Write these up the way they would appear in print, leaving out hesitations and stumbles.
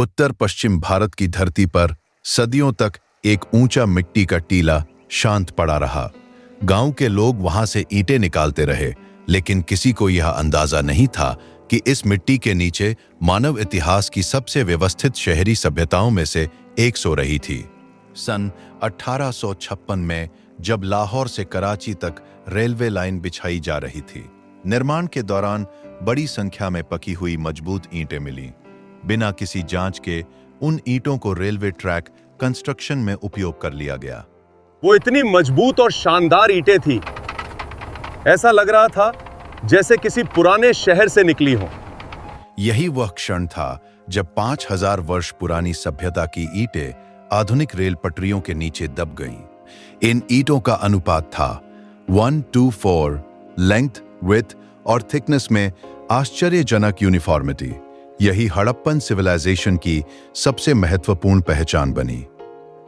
उत्तर पश्चिम भारत की धरती पर सदियों तक एक ऊंचा मिट्टी का टीला शांत पड़ा रहा। गांव के लोग वहां से ईंटें निकालते रहे, लेकिन किसी को यह अंदाजा नहीं था कि इस मिट्टी के नीचे मानव इतिहास की सबसे व्यवस्थित शहरी सभ्यताओं में से एक सो रही थी। सन 1856 में जब लाहौर से कराची तक रेलवे लाइन बिछाई जा रही थी, निर्माण के दौरान बड़ी संख्या में पकी हुई मजबूत ईंटें मिलीं। बिना किसी जांच के उन ईंटों को रेलवे ट्रैक कंस्ट्रक्शन में उपयोग कर लिया गया। वो इतनी मजबूत और शानदार ईंटें थी, ऐसा लग रहा था जैसे किसी पुराने शहर से निकली हो। यही वह क्षण था जब 5000 वर्ष पुरानी सभ्यता की ईंटें आधुनिक रेल पटरियों के नीचे दब गईं। इन ईंटों का अनुपात था 1:4, लेंथ, विड्थ और थिकनेस में आश्चर्यजनक यूनिफॉर्मिटी। यही हड़प्पन सिविलाइजेशन की सबसे महत्वपूर्ण पहचान बनी।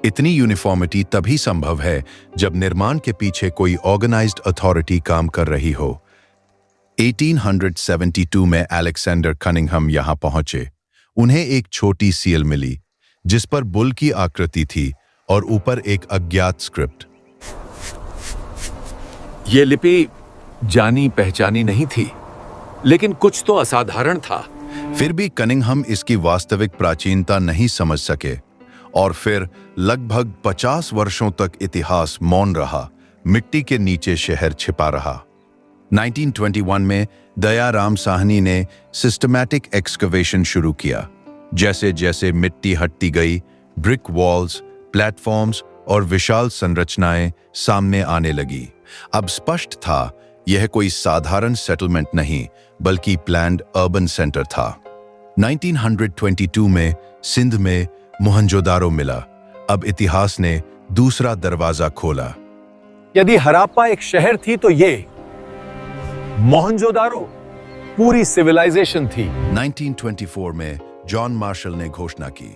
इतनी यूनिफॉर्मिटी तभी संभव है जब निर्माण के पीछे कोई ऑर्गेनाइज्ड अथॉरिटी काम कर रही हो। 1872 में अलेक्जेंडर कनिंघम यहां पहुंचे। उन्हें एक छोटी सील मिली जिस पर बुल की आकृति थी और ऊपर एक अज्ञात स्क्रिप्ट। ये लिपि जानी पहचानी नहीं थी, लेकिन कुछ तो असाधारण था। फिर भी कनिंघम इसकी वास्तविक प्राचीनता नहीं समझ सके और फिर लगभग 50 वर्षों तक इतिहास मौन रहा। मिट्टी के नीचे शहर छिपा रहा। 1921 में दयाराम साहनी ने सिस्टमैटिक एक्सकवेशन शुरू किया। जैसे जैसे मिट्टी हटती गई, ब्रिक वॉल्स, प्लेटफॉर्म्स और विशाल संरचनाएं सामने आने लगी। अब स्पष्ट था यह कोई साधारण सेटलमेंट नहीं, बल्कि प्लान्ड अर्बन सेंटर था। 1922 में सिंध में मोहनजोदारो मिला। अब इतिहास ने दूसरा दरवाजा खोला। यदि हड़प्पा एक शहर थी तो ये मोहनजोदारो पूरी सिविलाइजेशन थी। 1924 में जॉन मार्शल ने घोषणा की,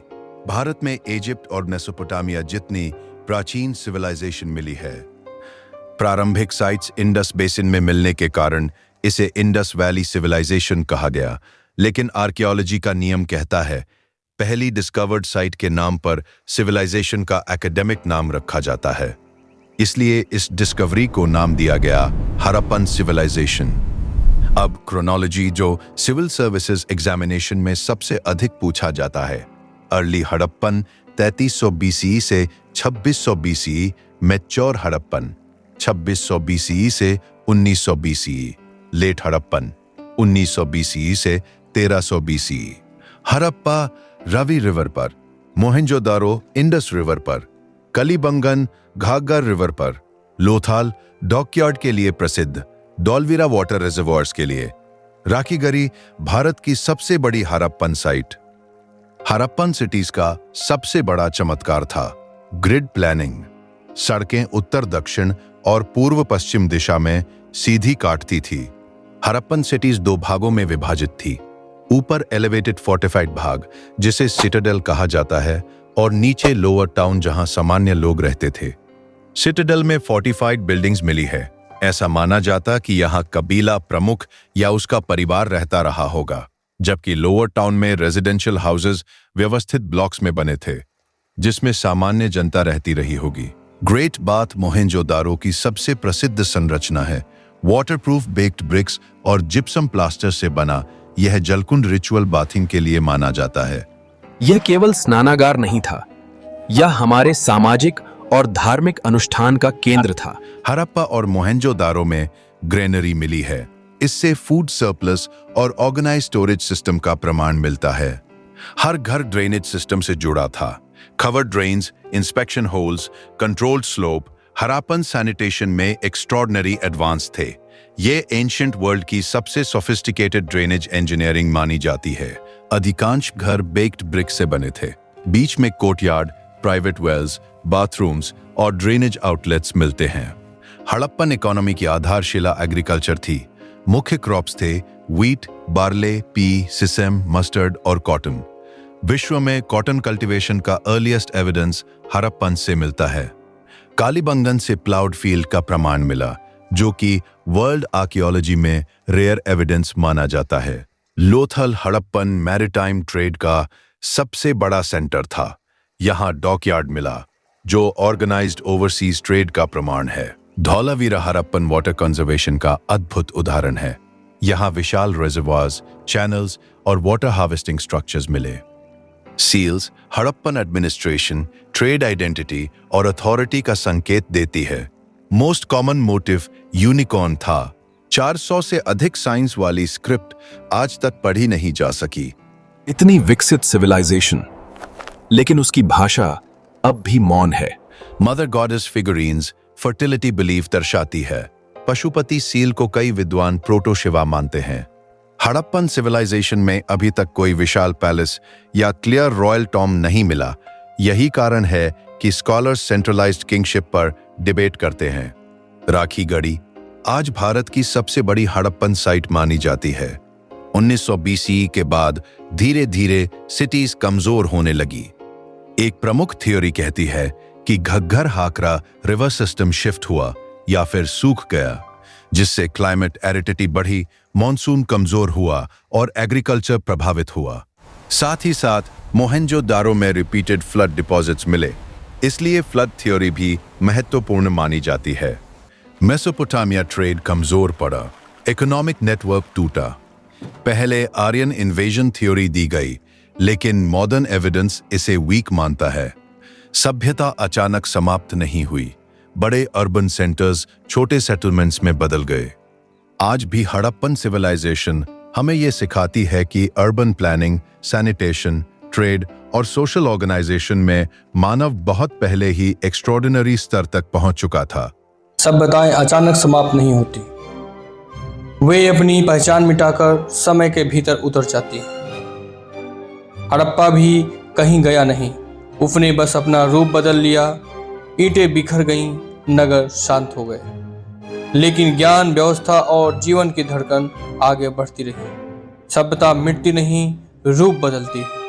भारत में इजिप्ट और मेसोपोटामिया जितनी प्राचीन सिविलाइजेशन मिली है। प्रारंभिक साइट्स इंडस बेसिन में मिलने के कारण इसे इंडस वैली सिविलाइजेशन कहा गया, लेकिन आर्कियोलॉजी का नियम कहता है पहली डिस्कवर्ड साइट के नाम पर सिविलाइजेशन का एकेडमिक नाम रखा जाता है। इसलिए इस डिस्कवरी को नाम दिया गया हड़प्पन सिविलाइजेशन। अब क्रोनोलॉजी जो सिविल सर्विसेज एग्जामिनेशन में सबसे अधिक पूछा जाता है। अर्ली हड़प्पन 3300 BCE से 2600 BCE, मैच्योर हड़प्पन 2600 BCE से 1900 BCE, लेट हड़प्पन 1900 BCE से 1300 BCE। हड़प्पा रावी रिवर पर, मोहनजोदारो इंडस रिवर पर, कलिबंगन घाघर रिवर पर, लोथाल डॉकयार्ड के लिए प्रसिद्ध, डोलवीरा वाटर रिजर्वॉयर्स के लिए, राखीगढ़ी भारत की सबसे बड़ी हड़प्पन साइट। हड़प्पन सिटीज का सबसे बड़ा चमत्कार था ग्रिड प्लानिंग। सड़कें उत्तर दक्षिण और पूर्व पश्चिम दिशा में सीधी काटती थी। हड़प्पन सिटीज दो भागों में विभाजित थी। ऊपर एलिवेटेड फोर्टिफाइड भाग जिसे सिटाडेल कहा जाता है और नीचे लोअर टाउन जहां सामान्य लोग रहते थे। सिटाडेल में फोर्टिफाइड बिल्डिंग्स मिली है। ऐसा माना जाता कि यहां कबीला प्रमुख या उसका परिवार रहता रहा होगा, जबकि लोअर टाउन में रेजिडेंशियल हाउसेज व्यवस्थित ब्लॉक्स में बने थे जिसमें सामान्य जनता रहती रही होगी। ग्रेट बाथ मोहनजोदारो की सबसे प्रसिद्ध संरचना है। वाटरप्रूफ बेक्ड ब्रिक्स और जिप्सम प्लास्टर से बना यह जलकुंड रिचुअल बाथिंग के लिए माना जाता है। यह केवल स्नानागार नहीं था, यह हमारे सामाजिक और धार्मिक अनुष्ठान का केंद्र था। हड़प्पा और मोहनजोदारो में ग्रेनरी मिली है। इससे फूड सरप्लस और ऑर्गेनाइज स्टोरेज सिस्टम का प्रमाण मिलता है। हर घर ड्रेनेज सिस्टम से जुड़ा था। Covered drains, inspection holes, controlled slope, Harappan sanitation में एक्स्ट्रॉर्डिनरी एडवांस थे। ये एंशिएंट वर्ल्ड की सबसे सोफिस्टिकेटेड ड्रेनेज इंजीनियरिंग मानी जाती है। अधिकांश घर बेक्ड ब्रिक से बने थे। बीच में कोर्टयार्ड, प्राइवेट वेल्स, बाथरूम्स और ड्रेनेज आउटलेट्स मिलते हैं। हड़प्पन इकोनॉमी की आधारशिला एग्रीकल्चर थी। मुख्य क्रॉप्स थे व्हीट, बार्ले, पी, सिसेम, मस्टर्ड और कॉटन। विश्व में कॉटन कल्टीवेशन का अर्लीस्ट एविडेंस हड़प्पन से मिलता है। कालीबंगन से प्लाउड फील्ड का प्रमाण मिला, जो कि वर्ल्ड आर्कियोलॉजी में रेयर एविडेंस माना जाता है। लोथल हड़प्पन मैरीटाइम ट्रेड का सबसे बड़ा सेंटर था। यहाँ डॉकयार्ड मिला, जो ऑर्गेनाइज्ड ओवरसीज ट्रेड का प्रमाण है। धौलावीरा हड़प्पन वाटर कंजर्वेशन का अद्भुत उदाहरण है। यहाँ विशाल रिजर्वायर्स, चैनल्स और वाटर हार्वेस्टिंग स्ट्रक्चर्स मिले। Seals Harappan administration, trade identity और अथॉरिटी का संकेत देती है। मोस्ट कॉमन मोटिव यूनिकॉर्न था। 400 से अधिक साइंस वाली स्क्रिप्ट आज तक पढ़ी नहीं जा सकी। इतनी विकसित सिविलाइजेशन, लेकिन उसकी भाषा अब भी मौन है। Mother goddess figurines fertility belief दर्शाती है। पशुपति सील को कई विद्वान प्रोटो शिवा मानते हैं। हड़प्पन सिविलाइजेशन में अभी तक कोई विशाल पैलेस या क्लियर रॉयल टॉम नहीं मिला। यही कारण है कि स्कॉलर्स सेंट्रलाइज्ड किंगशिप पर डिबेट करते हैं। राखी गढ़ी आज भारत की सबसे बड़ी हड़प्पन साइट मानी जाती है। 1900 BCE के बाद धीरे धीरे सिटीज कमजोर होने लगी। एक प्रमुख थ्योरी कहती है कि घग्गर हाकरा रिवर सिस्टम शिफ्ट हुआ या फिर सूख गया, जिससे क्लाइमेट एरिडिटी बढ़ी, मॉनसून कमजोर हुआ और एग्रीकल्चर प्रभावित हुआ। साथ ही साथ मोहेंजोदारो में रिपीटेड फ्लड डिपॉजिट्स मिले, इसलिए फ्लड थ्योरी भी महत्वपूर्ण मानी जाती है। मेसोपोटामिया ट्रेड कमजोर पड़ा, इकोनॉमिक नेटवर्क टूटा। पहले आर्यन इन्वेजन थ्योरी दी गई, लेकिन मॉडर्न एविडेंस इसे वीक मानता है। सभ्यता अचानक समाप्त नहीं हुई। बड़े अर्बन सेंटर्स छोटे सेटलमेंट्स में बदल गए। आज भी हड़प्पन सिविलाइजेशन हमें यह सिखाती है कि अर्बन प्लानिंग, सैनिटेशन, ट्रेड और सोशल ऑर्गेनाइजेशन में मानव बहुत पहले ही एक्स्ट्रॉर्डिनरी स्तर तक पहुंच चुका था। सभ्यताएं अचानक समाप्त नहीं होती, वे अपनी पहचान मिटाकर समय के भीतर उतर जाती हैं। हड़प्पा भी कहीं गया नहीं, उसने बस अपना रूप बदल लिया। ईंटें बिखर गईं, नगर शांत हो गए, लेकिन ज्ञान, व्यवस्था और जीवन की धड़कन आगे बढ़ती रही। सभ्यता मिटती नहीं, रूप बदलती है।